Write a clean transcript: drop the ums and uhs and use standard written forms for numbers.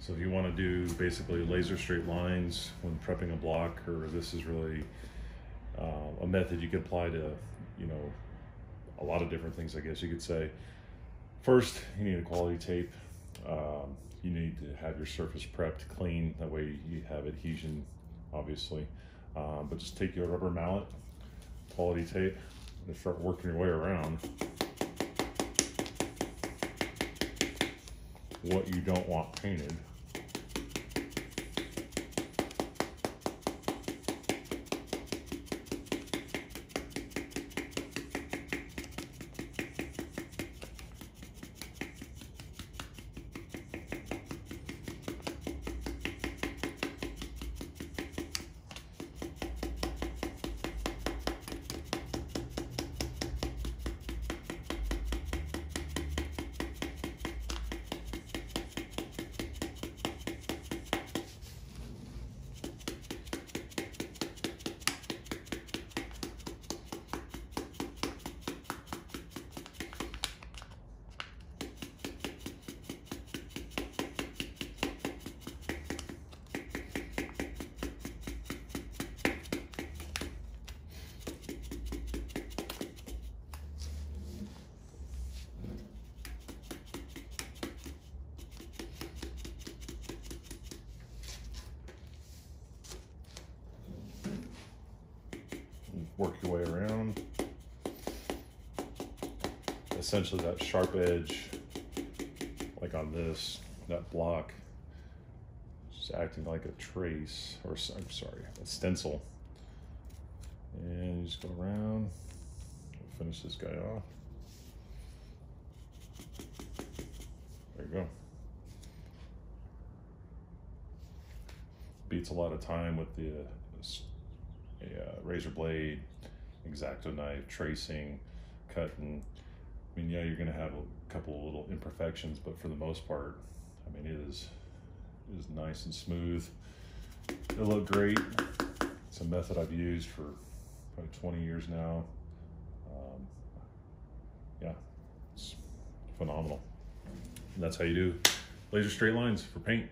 So if you want to do basically laser straight lines when prepping a block, or this is really a method you could apply to, you know, a lot of different things, I guess you could say. First, you need a quality tape. You need to have your surface prepped clean. That way you have adhesion, obviously. But just take your rubber mallet, quality tape, and start working your way around what you don't want painted. Work your way around. Essentially that sharp edge, like on this, that block, just acting like a trace, or I'm sorry, a stencil. And you just go around, finish this guy off. There you go. Beats a lot of time with the razor blade, X-Acto knife, tracing, cutting. I mean, yeah, you're gonna have a couple of little imperfections, but for the most part, I mean, it is nice and smooth. It'll look great. It's a method I've used for probably 20 years now. Yeah, it's phenomenal. And that's how you do laser straight lines for paint.